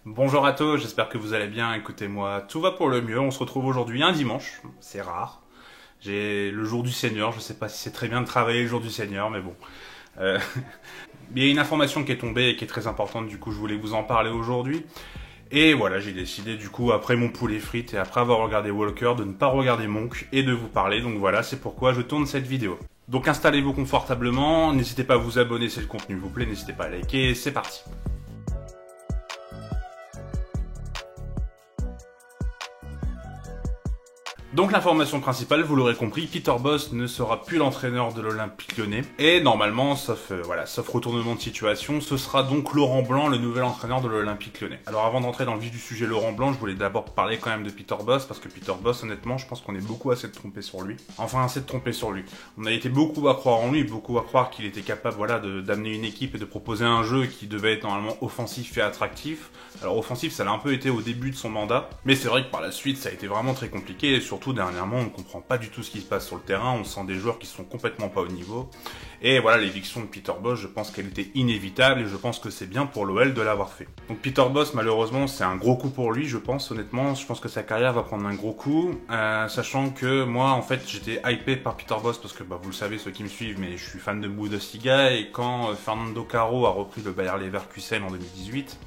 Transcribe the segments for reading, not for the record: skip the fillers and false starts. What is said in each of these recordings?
Bonjour à tous, j'espère que vous allez bien. Écoutez-moi, tout va pour le mieux. On se retrouve aujourd'hui un dimanche, c'est rare. J'ai le jour du Seigneur, je sais pas si c'est très bien de travailler le jour du Seigneur, mais bon. Euh, il y a une information qui est tombée et qui est très importante, du coup je voulais vous en parler aujourd'hui. Et voilà, j'ai décidé du coup, après mon poulet frites et après avoir regardé Walker, de ne pas regarder Monk et de vous parler. Donc voilà, c'est pourquoi je tourne cette vidéo. Donc installez-vous confortablement, n'hésitez pas à vous abonner si le contenu vous plaît, n'hésitez pas à liker, c'est parti. Donc l'information principale, vous l'aurez compris, Peter Bosz ne sera plus l'entraîneur de l'Olympique Lyonnais. Et normalement, sauf retournement de situation, ce sera donc Laurent Blanc, le nouvel entraîneur de l'Olympique Lyonnais. Alors avant d'entrer dans le vif du sujet Laurent Blanc, je voulais d'abord parler quand même de Peter Bosz, parce que Peter Bosz, honnêtement, je pense qu'on est beaucoup assez de tromper sur lui. Enfin, assez de tromper sur lui. On a été beaucoup à croire en lui, beaucoup à croire qu'il était capable, d'amener une équipe et de proposer un jeu qui devait être normalement offensif et attractif. Alors offensif, ça l'a un peu été au début de son mandat, mais c'est vrai que par la suite, ça a été vraiment très compliqué, et surtout dernièrement, on ne comprend pas du tout ce qui se passe sur le terrain, on sent des joueurs qui sont complètement pas au niveau, et voilà, l'éviction de Peter Bosz, je pense qu'elle était inévitable, et je pense que c'est bien pour l'OL de l'avoir fait. Donc Peter Bosz, malheureusement, c'est un gros coup pour lui, je pense, honnêtement, je pense que sa carrière va prendre un gros coup, sachant que moi, en fait, j'étais hypé par Peter Bosz, parce que vous le savez, ceux qui me suivent, mais je suis fan de Bundesliga, et quand Fernando Caro a repris le Bayer Leverkusen en 2018,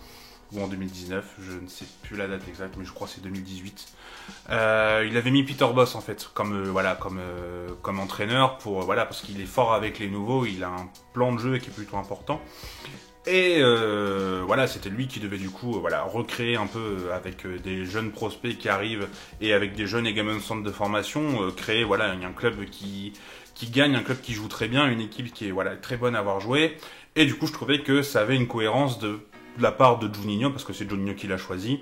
ou en 2019, je ne sais plus la date exacte, mais je crois que c'est 2018. Il avait mis Peter Bosz en fait comme entraîneur pour parce qu'il est fort avec les nouveaux, il a un plan de jeu qui est plutôt important. Et c'était lui qui devait du coup recréer un peu avec des jeunes prospects qui arrivent et avec des jeunes également de centre de formation, créer un club qui gagne, un club qui joue très bien, une équipe qui est très bonne à avoir joué. Et du coup, je trouvais que ça avait une cohérence de la part de Juninho, parce que c'est Juninho qui l'a choisi,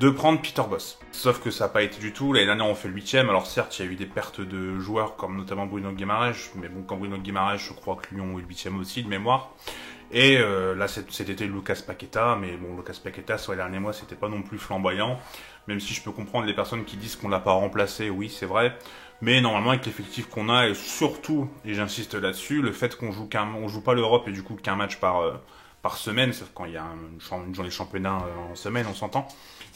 de prendre Peter Bosz. Sauf que ça n'a pas été du tout. L'année dernière, on fait le 8ème. Alors certes, il y a eu des pertes de joueurs, comme notamment Bruno Guimaraes, mais bon, quand Bruno Guimaraes, je crois que Lyon est le 8ème aussi, de mémoire. Et là, cet été, Lucas Paqueta, mais bon, Lucas Paqueta, sur les derniers mois, c'était pas non plus flamboyant, même si je peux comprendre les personnes qui disent qu'on l'a pas remplacé, oui, c'est vrai. Mais normalement, avec l'effectif qu'on a, et surtout, et j'insiste là-dessus, le fait qu'on joue pas l'Europe et du coup qu'un match par semaine, sauf quand il y a une journée de championnat en semaine, on s'entend.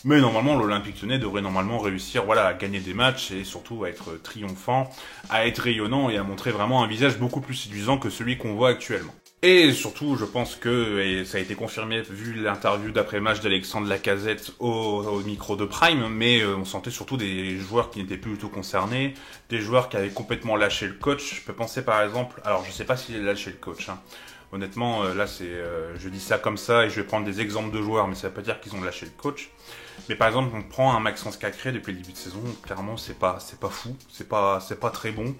Mais normalement, l'Olympique Lyonnais devrait normalement réussir à gagner des matchs et surtout à être triomphant, à être rayonnant et à montrer vraiment un visage beaucoup plus séduisant que celui qu'on voit actuellement. Et surtout, je pense que, et ça a été confirmé vu l'interview d'après-match d'Alexandre Lacazette au micro de Prime, mais on sentait surtout des joueurs qui n'étaient plus du tout concernés, des joueurs qui avaient complètement lâché le coach. Je peux penser par exemple, alors je sais pas s'il a lâché le coach, hein. Honnêtement, là, je dis ça comme ça et je vais prendre des exemples de joueurs, mais ça veut pas dire qu'ils ont lâché le coach. Mais par exemple, on prend un Maxence Cacré depuis le début de saison, clairement, c'est pas fou, c'est pas très bon.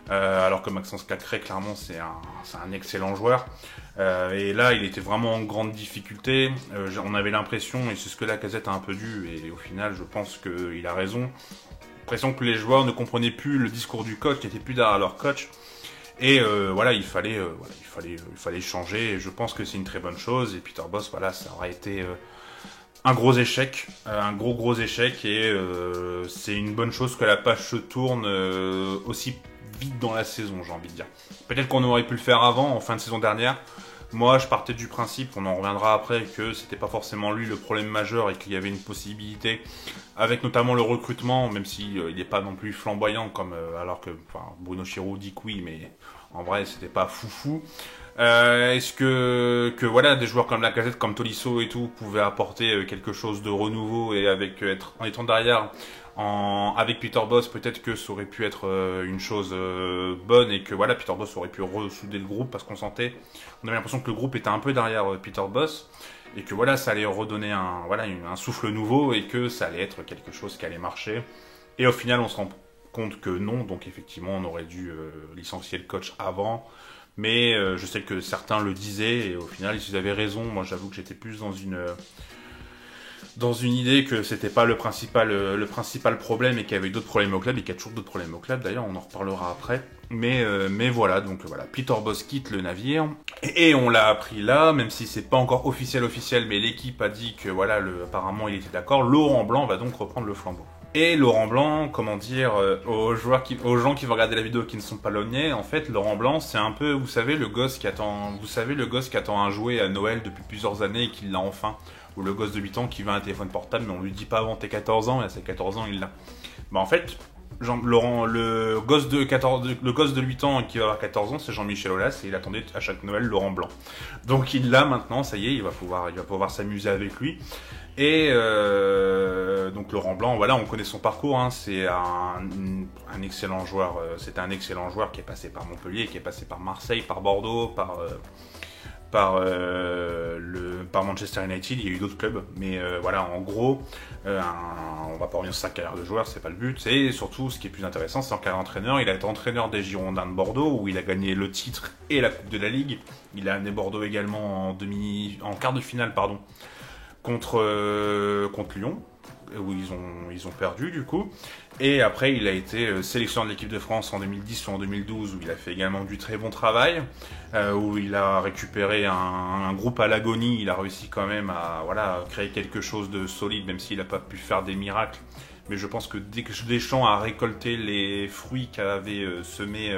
Alors que Maxence Cacré, clairement, c'est un excellent joueur. Et là, il était vraiment en grande difficulté. On avait l'impression, et c'est ce que Lacazette a un peu dû, et au final, je pense qu'il a raison. L'impression que les joueurs ne comprenaient plus le discours du coach, n'étaient plus derrière leur coach. Et il fallait changer. Et je pense que c'est une très bonne chose. Et Peter Bosz, ça aurait été un gros échec, un gros échec. Et c'est une bonne chose que la page se tourne aussi vite dans la saison, j'ai envie de dire. Peut-être qu'on aurait pu le faire avant, en fin de saison dernière. Moi, je partais du principe, on en reviendra après, que c'était pas forcément lui le problème majeur et qu'il y avait une possibilité, avec notamment le recrutement, même si il n'est pas non plus flamboyant comme alors que Bruno Chirou dit que oui, mais en vrai c'était pas foufou. Est-ce que des joueurs comme Lacazette, comme Tolisso et tout pouvaient apporter quelque chose de renouveau et en étant derrière avec Peter Bosz, peut-être que ça aurait pu être une chose bonne et que Peter Bosz aurait pu ressouder le groupe parce on avait l'impression que le groupe était un peu derrière Peter Bosz et que ça allait redonner un souffle nouveau et que ça allait être quelque chose qui allait marcher. Et au final, on se rend compte que non, donc effectivement, on aurait dû licencier le coach avant. Mais je sais que certains le disaient et au final, ils avaient raison. Moi, j'avoue que j'étais plus dans une idée que c'était pas le principal problème et qu'il y avait d'autres problèmes au club et qu'il y a toujours d'autres problèmes au club. D'ailleurs, on en reparlera après. Mais voilà, donc Peter Bosz quitte le navire et on l'a appris là, même si c'est pas encore officiel, mais l'équipe a dit que apparemment il était d'accord. Laurent Blanc va donc reprendre le flambeau. Et Laurent Blanc, comment dire, aux gens qui vont regarder la vidéo qui ne sont pas lognés, en fait, Laurent Blanc, c'est un peu, vous savez, le gosse qui attend un jouet à Noël depuis plusieurs années et qui l'a enfin. ou le gosse de 8 ans qui veut un téléphone portable, mais on lui dit pas avant tes 14 ans, et à ses 14 ans, il l'a. Bah en fait, Laurent, le gosse de 8 ans qui va avoir 14 ans, c'est Jean-Michel Aulas, et il attendait à chaque Noël Laurent Blanc. Donc il l'a maintenant, ça y est, il va pouvoir s'amuser avec lui. Et donc Laurent Blanc, voilà, on connaît son parcours, hein, c'est un excellent joueur, c'était un excellent joueur qui est passé par Montpellier, qui est passé par Marseille, par Bordeaux, par Manchester United. Il y a eu d'autres clubs, mais voilà, en gros, on va pas revenir sur sa carrière de joueur, c'est pas le but. C'est surtout, ce qui est plus intéressant, c'est en carrière d'entraîneur. Il a été entraîneur des Girondins de Bordeaux, où il a gagné le titre et la Coupe de la Ligue. Il a amené Bordeaux également en quart de finale, pardon, contre Lyon, où ils ont perdu du coup. Et après, il a été sélectionneur de l'équipe de France en 2010 ou en 2012, où il a fait également du très bon travail, où il a récupéré un groupe à l'agonie. Il a réussi quand même à créer quelque chose de solide, même s'il n'a pas pu faire des miracles. Mais je pense que dès que Deschamps a récolté les fruits qu'avait semé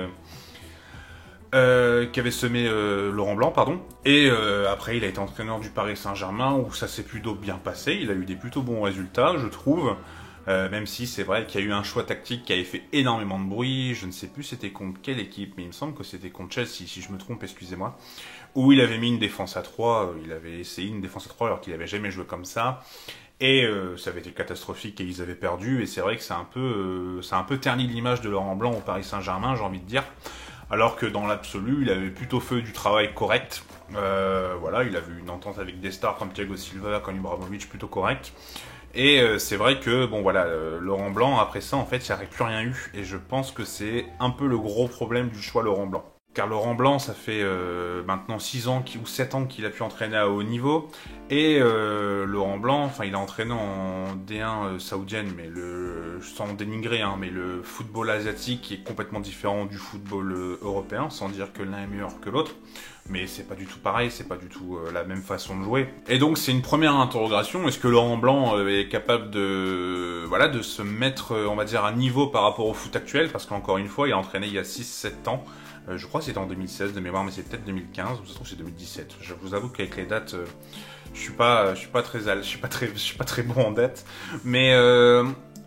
Laurent Blanc, pardon. Et après, il a été entraîneur du Paris Saint-Germain, où ça s'est plutôt bien passé. Il a eu des plutôt bons résultats, je trouve. Même si c'est vrai qu'il y a eu un choix tactique qui avait fait énormément de bruit. Je ne sais plus c'était contre quelle équipe, mais il me semble que c'était contre Chelsea, si je me trompe, excusez-moi. Où il avait mis une défense à 3, il avait essayé une défense à 3 alors qu'il n'avait jamais joué comme ça. Et ça avait été catastrophique et ils avaient perdu. Et c'est vrai que ça a un peu terni l'image de Laurent Blanc au Paris Saint-Germain, j'ai envie de dire. Alors que dans l'absolu, il avait plutôt fait du travail correct. Voilà, il avait une entente avec des stars comme Thiago Silva, comme Ibrahimovic, plutôt correct. Et c'est vrai que, bon voilà, Laurent Blanc, après ça, en fait, il n'y aurait plus rien eu. Et je pense que c'est un peu le gros problème du choix Laurent Blanc. Car Laurent Blanc, ça fait maintenant 6 ans ou 7 ans qu'il a pu entraîner à haut niveau. Et Laurent Blanc, enfin, il a entraîné en D1 saoudienne, mais sans dénigrer, hein, mais le football asiatique est complètement différent du football européen, sans dire que l'un est meilleur que l'autre. Mais c'est pas du tout pareil, c'est pas du tout la même façon de jouer. Et donc c'est une première interrogation, est-ce que Laurent Blanc est capable de se mettre, on va dire, à niveau par rapport au foot actuel, parce qu'encore une fois, il a entraîné il y a 6-7 ans. Je crois que c'était en 2016 de mémoire, mais c'est peut-être 2015, ou ça se trouve c'est 2017. Je vous avoue qu'avec les dates, je suis pas très bon en date. Mais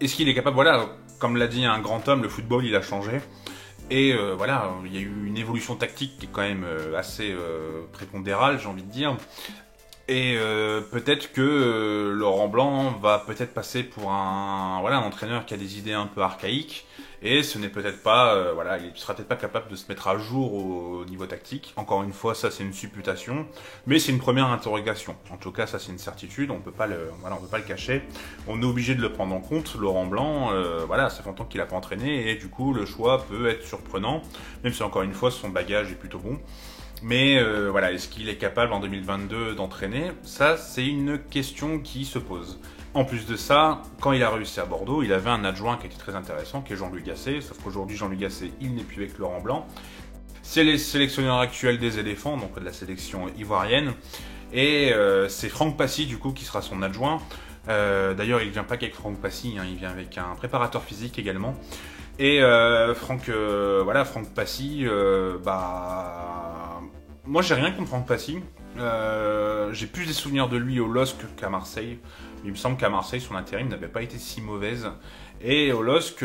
est-ce qu'il est capable, voilà, comme l'a dit un grand homme, le football il a changé. Et voilà, il y a eu une évolution tactique qui est quand même assez prépondérale, j'ai envie de dire. Et peut-être que Laurent Blanc va peut-être passer pour un entraîneur qui a des idées un peu archaïques. Et ce n'est peut-être pas, il sera peut-être pas capable de se mettre à jour au niveau tactique. Encore une fois, ça c'est une supputation, mais c'est une première interrogation. En tout cas, ça c'est une certitude, on peut pas le cacher. On est obligé de le prendre en compte. Laurent Blanc, ça fait longtemps qu'il a pas entraîné et du coup le choix peut être surprenant, même si encore une fois son bagage est plutôt bon. Mais est-ce qu'il est capable en 2022 d'entraîner? Ça, c'est une question qui se pose. En plus de ça, quand il a réussi à Bordeaux, il avait un adjoint qui était très intéressant, qui est Jean-Louis Gasset, sauf qu'aujourd'hui, Jean-Louis Gasset, il n'est plus avec Laurent Blanc. C'est le sélectionneur actuel des éléphants, donc de la sélection ivoirienne. Et c'est Franck Passy, du coup, qui sera son adjoint. D'ailleurs, il ne vient pas qu'avec Franck Passy, hein, il vient avec un préparateur physique également. Et Franck Passy, moi j'ai rien contre Franck Passy. J'ai plus des souvenirs de lui au LOSC qu'à Marseille. Il me semble qu'à Marseille, son intérim n'avait pas été si mauvaise. Et au LOSC,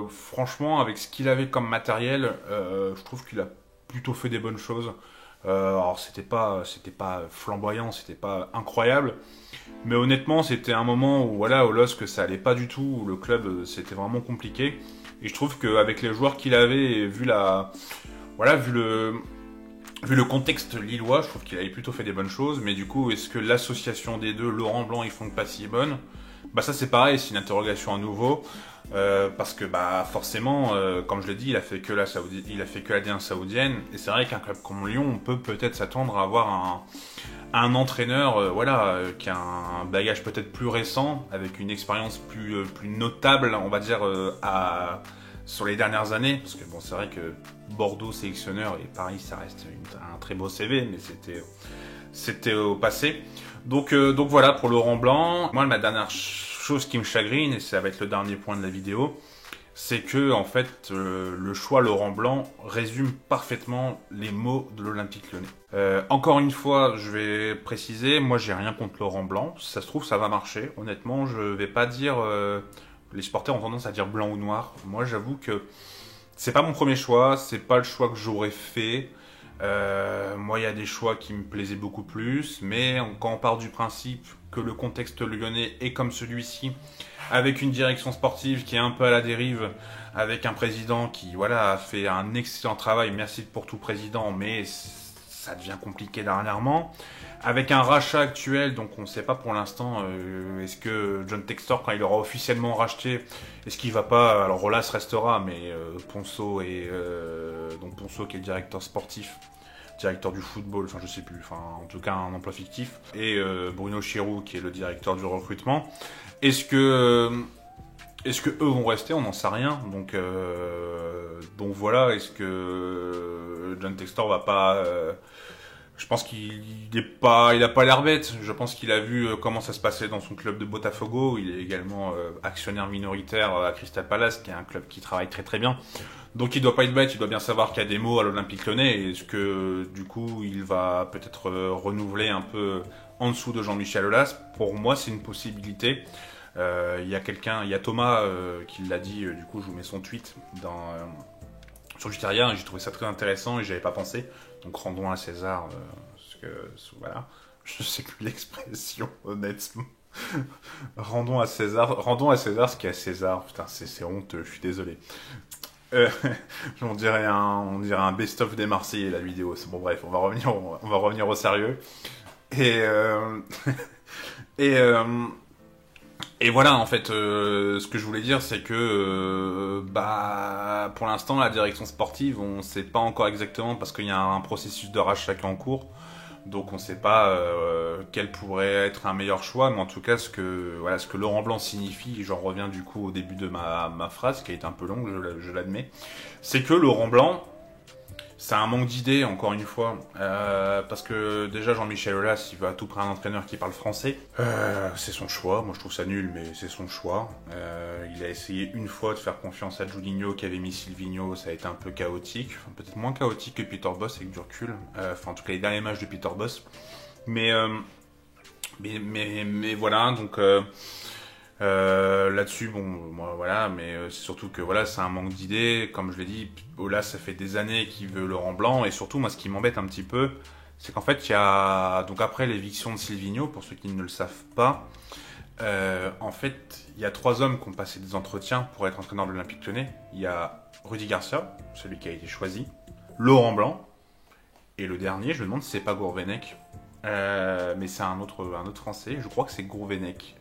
franchement, avec ce qu'il avait comme matériel, je trouve qu'il a plutôt fait des bonnes choses. Alors c'était pas flamboyant, c'était pas incroyable. Mais honnêtement, c'était un moment où au LOSC ça allait pas du tout, où le club c'était vraiment compliqué. Et je trouve qu'avec les joueurs qu'il avait, vu le contexte lillois, je trouve qu'il avait plutôt fait des bonnes choses. Mais du coup, est-ce que l'association des deux, Laurent Blanc et Franck Passy, est bonne? Ça c'est pareil, c'est une interrogation à nouveau. Parce que forcément, comme je l'ai dit, il a fait que la D1 saoudienne. Et c'est vrai qu'un club comme Lyon, on peut peut-être s'attendre à avoir un entraîneur qui a un bagage peut-être plus récent, avec une expérience plus notable, on va dire, sur les dernières années. Parce que bon, c'est vrai que Bordeaux sélectionneur et Paris, ça reste un très beau CV, mais c'était au passé. Donc voilà pour Laurent Blanc. Moi, la dernière chose qui me chagrine, et ça va être le dernier point de la vidéo, c'est que en fait le choix Laurent Blanc résume parfaitement les mots de l'Olympique Lyonnais. Encore une fois, je vais préciser, moi j'ai rien contre Laurent Blanc, si ça se trouve ça va marcher. Honnêtement, je vais pas dire les supporters ont tendance à dire blanc ou noir. Moi j'avoue que c'est pas mon premier choix, c'est pas le choix que j'aurais fait. Moi, il y a des choix qui me plaisaient beaucoup plus, mais quand on part du principe que le contexte lyonnais est comme celui-ci, avec une direction sportive qui est un peu à la dérive, avec un président qui, voilà, a fait un excellent travail, merci pour tout président, mais ça devient compliqué dernièrement. Avec un rachat actuel, donc on ne sait pas pour l'instant, est-ce que John Textor, quand il aura officiellement racheté, est-ce qu'il va pas, alors Rolas restera, mais Ponceau et donc Ponceau qui est le directeur sportif, directeur du football, enfin je sais plus, enfin en tout cas un emploi fictif, et Bruno Chiroux qui est le directeur du recrutement. Est-ce que eux vont rester? On n'en sait rien. Donc voilà. Est-ce que John Textor va pas je pense il a pas l'air bête. Je pense qu'il a vu comment ça se passait dans son club de Botafogo. Il est également actionnaire minoritaire à Crystal Palace, qui est un club qui travaille très très bien. Donc il doit pas être bête. Il doit bien savoir qu'il y a des mots à l'Olympique Lyonnais. Est-ce que du coup il va peut-être renouveler un peu en dessous de Jean-Michel Aulas? Pour moi, c'est une possibilité. Il y a Thomas qui l'a dit. Du coup, je vous mets son tweet sur Justeria, et j'ai trouvé ça très intéressant et j'avais pas pensé. Donc rendons à César, parce que voilà, je sais plus l'expression honnêtement. rendons à César ce qui est à César. Putain, c'est honteux, je suis désolé. On dirait un best-of des Marseillais la vidéo. C'est bon, bref, on va revenir au sérieux. Et et et voilà, en fait, ce que je voulais dire, c'est que, pour l'instant, la direction sportive, on ne sait pas encore exactement, parce qu'il y a un processus de rachat qui est en cours, donc on ne sait pas quel pourrait être un meilleur choix, mais en tout cas, ce que Laurent Blanc signifie, et j'en reviens du coup au début de ma phrase, qui a été un peu longue, je l'admets, c'est que Laurent Blanc, c'est un manque d'idées, encore une fois, parce que déjà Jean-Michel Aulas, il veut à tout prix un entraîneur qui parle français. C'est son choix, moi je trouve ça nul, mais c'est son choix. Il a essayé une fois de faire confiance à Juninho qui avait mis Silvinho, ça a été un peu chaotique, enfin, peut-être moins chaotique que Peter Bosz avec du recul, en tout cas les derniers matchs de Peter Bosz. Mais voilà, donc... là-dessus, bon, moi, voilà, mais c'est surtout que voilà, c'est un manque d'idées. Comme je l'ai dit, Olas, ça fait des années qu'il veut Laurent Blanc, et surtout, moi, ce qui m'embête un petit peu, c'est qu'en fait, il y a donc après l'éviction de Silvinho, pour ceux qui ne le savent pas, en fait, il y a 3 hommes qui ont passé des entretiens pour être entraîneur de l'Olympique Lyonnais. Il y a Rudy Garcia, celui qui a été choisi, Laurent Blanc, et le dernier, je me demande si c'est pas Gourvenec, mais c'est un autre Français. Je crois que c'est Gourvenec.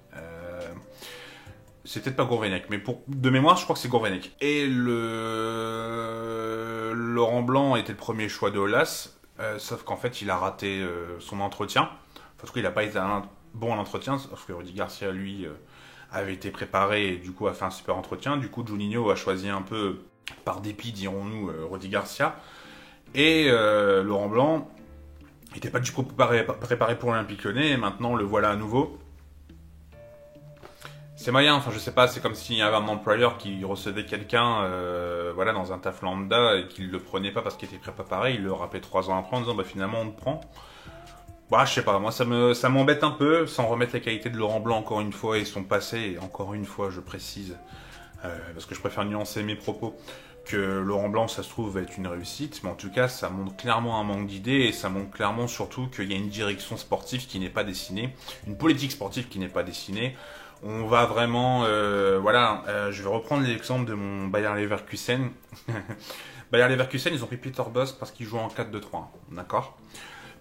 C'est peut-être pas Gourvenec, mais de mémoire, je crois que c'est Gourvenec. Et Laurent Blanc était le premier choix de Aulas, sauf qu'en fait, il a raté son entretien. Enfin, en tout cas, il n'a pas été bon à l'entretien, sauf que Rudy Garcia, lui, avait été préparé et du coup a fait un super entretien. Du coup, Juninho a choisi un peu, par dépit, dirons-nous, Rudy Garcia. Et Laurent Blanc n'était pas du tout préparé pour l'Olympique Lyonnais, et maintenant le voilà à nouveau. C'est moyen, enfin je sais pas, c'est comme s'il y avait un employeur qui recevait quelqu'un voilà, dans un taf lambda et qu'il le prenait pas parce qu'il était préparé, il le rappelait 3 ans après en disant finalement on te prend. Bah je sais pas, moi ça m'embête un peu, sans remettre les qualités de Laurent Blanc encore une fois et son passé, et encore une fois je précise, parce que je préfère nuancer mes propos, que Laurent Blanc ça se trouve va être une réussite, mais en tout cas ça montre clairement un manque d'idées, et ça montre clairement surtout qu'il y a une direction sportive qui n'est pas dessinée, une politique sportive qui n'est pas dessinée. On va vraiment, je vais reprendre l'exemple de mon Bayer Leverkusen. Bayer Leverkusen, ils ont pris Peter Bosz parce qu'il joue en 4-2-3, d'accord?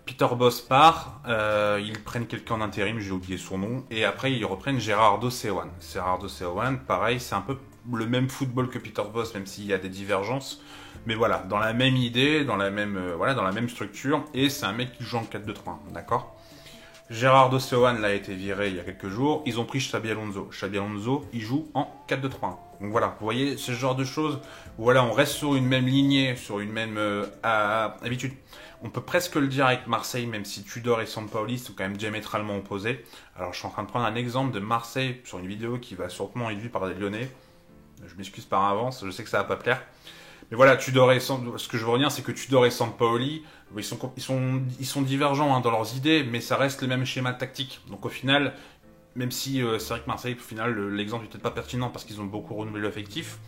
Peter Bosz part, ils prennent quelqu'un en intérim, j'ai oublié son nom, et après ils reprennent Gerardo Seoane. Gerardo Seoane, pareil, c'est un peu le même football que Peter Bosz, même s'il y a des divergences, mais voilà, dans la même idée, dans la même structure, et c'est un mec qui joue en 4-2-3, d'accord? Gerardo Seoane a été viré il y a quelques jours. Ils ont pris Xabi Alonso. Xabi Alonso, il joue en 4-2-3-1. Donc voilà, vous voyez, ce genre de choses. Voilà, on reste sur une même lignée, sur une même habitude. On peut presque le dire avec Marseille, même si Tudor et Sampaoli sont quand même diamétralement opposés. Alors je suis en train de prendre un exemple de Marseille sur une vidéo qui va sûrement être vue par des Lyonnais. Je m'excuse par avance, je sais que ça va pas plaire. Mais voilà, Tudor et ce que je veux retenir, c'est que Tudor et Sampaoli, ils sont divergents hein, dans leurs idées, mais ça reste le même schéma tactique. Donc au final, même si c'est vrai que Marseille, au final, l'exemple n'est peut-être pas pertinent parce qu'ils ont beaucoup renouvelé l'effectif.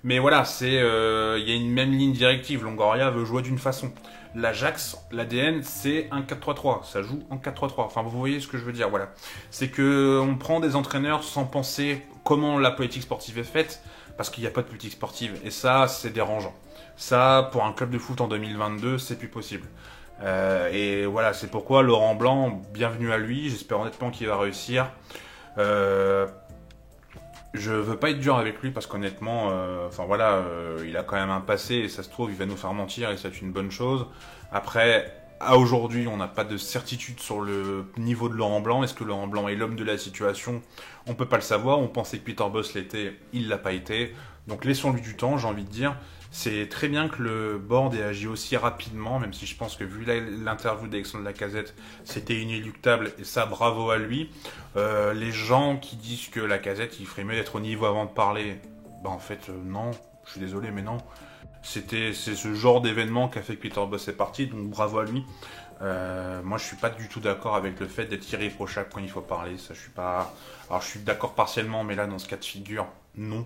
Mais voilà, il y a une même ligne directive. Longoria veut jouer d'une façon. L'Ajax, l'ADN, c'est un 4-3-3. Ça joue en 4-3-3. Enfin, vous voyez ce que je veux dire, voilà. C'est que on prend des entraîneurs sans penser comment la politique sportive est faite, parce qu'il n'y a pas de politique sportive. Et ça, c'est dérangeant. Ça, pour un club de foot en 2022, c'est plus possible. Et voilà, c'est pourquoi Laurent Blanc, bienvenue à lui. J'espère honnêtement qu'il va réussir. Je veux pas être dur avec lui parce qu'honnêtement, il a quand même un passé et ça se trouve, il va nous faire mentir et c'est une bonne chose. Après, à aujourd'hui, on n'a pas de certitude sur le niveau de Laurent Blanc. Est-ce que Laurent Blanc est l'homme de la situation? On peut pas le savoir. On pensait que Peter Bosz l'était, il l'a pas été. Donc laissons-lui du temps, j'ai envie de dire. C'est très bien que le board ait agi aussi rapidement, même si je pense que vu l'interview d'Alexandre Lacazette, c'était inéluctable, et ça, bravo à lui. Les gens qui disent que Lacazette, il ferait mieux d'être au niveau avant de parler, en fait, non, je suis désolé, mais non. C'est ce genre d'événement qu'a fait que Peter Bosz est parti, donc bravo à lui. Moi, je suis pas du tout d'accord avec le fait d'être irréprochable quand il faut parler, ça, je suis pas... Alors, je suis d'accord partiellement, mais là, dans ce cas de figure, non.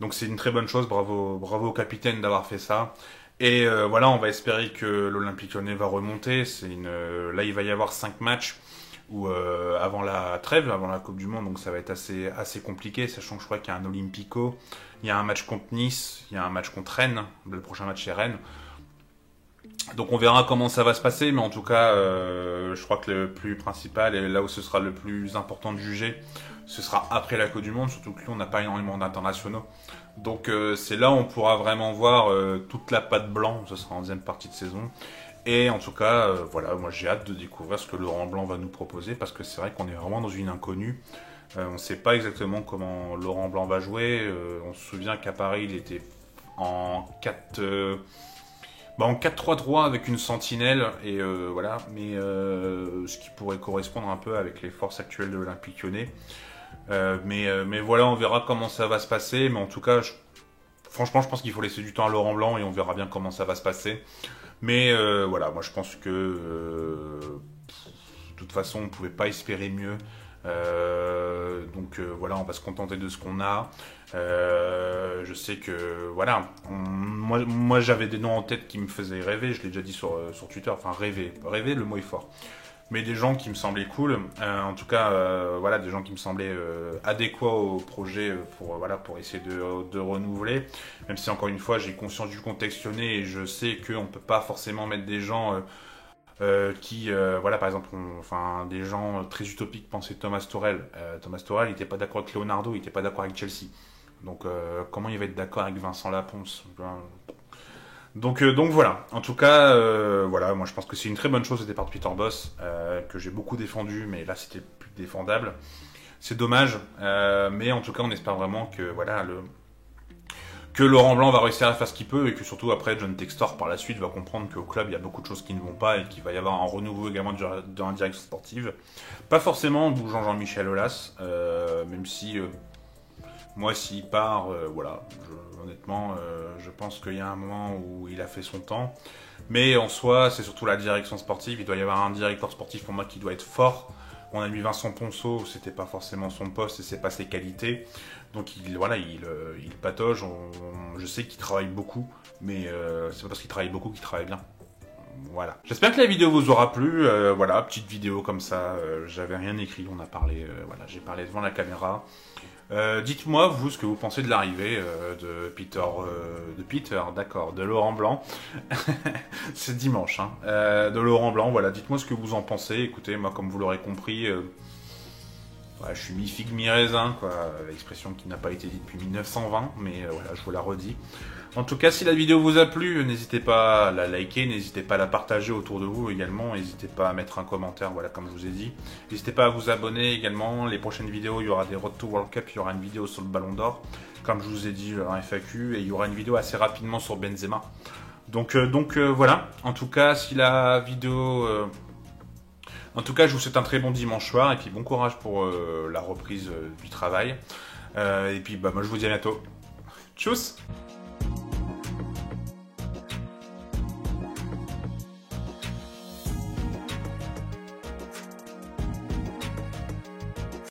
Donc c'est une très bonne chose, bravo au capitaine d'avoir fait ça. Et voilà, on va espérer que l'Olympique Lyonnais va remonter. Là, il va y avoir 5 matchs avant la trêve, avant la Coupe du Monde, donc ça va être assez compliqué, sachant que je crois qu'il y a un Olympico, il y a un match contre Nice, il y a un match contre Rennes, le prochain match c'est Rennes. Donc on verra comment ça va se passer, mais en tout cas, je crois que le plus principal, et là où ce sera le plus important de juger, ce sera après la Coupe du Monde, surtout que nous on n'a pas énormément d'internationaux. Donc c'est là où on pourra vraiment voir toute la patte blanc, ce sera en deuxième partie de saison. Et en tout cas, voilà, moi j'ai hâte de découvrir ce que Laurent Blanc va nous proposer, parce que c'est vrai qu'on est vraiment dans une inconnue. On ne sait pas exactement comment Laurent Blanc va jouer. On se souvient qu'à Paris, il était en 4-3-3 avec une sentinelle, et voilà, mais ce qui pourrait correspondre un peu avec les forces actuelles de l'Olympique Lyonnais. Mais voilà, on verra comment ça va se passer, mais en tout cas, franchement, je pense qu'il faut laisser du temps à Laurent Blanc et on verra bien comment ça va se passer. Mais voilà, moi je pense que de toute façon, on ne pouvait pas espérer mieux. Donc voilà, on va se contenter de ce qu'on a. Je sais que voilà, moi j'avais des noms en tête qui me faisaient rêver, je l'ai déjà dit sur Twitter, enfin rêver, le mot est fort. Mais des gens qui me semblaient cool, en tout cas voilà, des gens qui me semblaient adéquats au projet pour essayer de renouveler, même si encore une fois j'ai conscience du contexte lyonnais et je sais qu'on peut pas forcément mettre des gens voilà, par exemple, des gens très utopiques pensaient Thomas Tuchel. Thomas Tuchel, il n'était pas d'accord avec Leonardo, il n'était pas d'accord avec Chelsea. Donc, comment il va être d'accord avec Vincent Laponce? Donc voilà. En tout cas, voilà, moi je pense que c'est une très bonne chose le départ de Peter Bosz, que j'ai beaucoup défendu, mais là c'était plus défendable. C'est dommage, mais en tout cas, on espère vraiment que voilà que Laurent Blanc va réussir à faire ce qu'il peut et que surtout après John Textor par la suite va comprendre qu'au club il y a beaucoup de choses qui ne vont pas et qu'il va y avoir un renouveau également dans la direction sportive. Pas forcément en bougeant Jean-Michel Aulas, même si moi s'il part, voilà, honnêtement je pense qu'il y a un moment où il a fait son temps. Mais en soi c'est surtout la direction sportive, il doit y avoir un directeur sportif pour moi qui doit être fort. On a mis Vincent Ponceau, c'était pas forcément son poste et c'est pas ses qualités. Donc il patauge, je sais qu'il travaille beaucoup, mais c'est pas parce qu'il travaille beaucoup qu'il travaille bien. Voilà. J'espère que la vidéo vous aura plu. Voilà, petite vidéo comme ça, j'avais rien écrit, on a parlé, voilà, j'ai parlé devant la caméra. Dites-moi vous ce que vous pensez de l'arrivée de Peter, d'accord, de Laurent Blanc. C'est dimanche, hein, de Laurent Blanc. Voilà, dites-moi ce que vous en pensez. Écoutez, moi, comme vous l'aurez compris, je suis mi-figue, mi-raisin, quoi. L'expression qui n'a pas été dite depuis 1920, mais voilà, je vous la redis. En tout cas, si la vidéo vous a plu, n'hésitez pas à la liker, n'hésitez pas à la partager autour de vous également, n'hésitez pas à mettre un commentaire, voilà, comme je vous ai dit. N'hésitez pas à vous abonner également, les prochaines vidéos, il y aura des Road to World Cup, il y aura une vidéo sur le Ballon d'Or, comme je vous ai dit en FAQ, et il y aura une vidéo assez rapidement sur Benzema. Donc voilà, en tout cas, si la vidéo... En tout cas, je vous souhaite un très bon dimanche soir, et puis bon courage pour la reprise du travail. Et puis, moi, je vous dis à bientôt. Tchuss!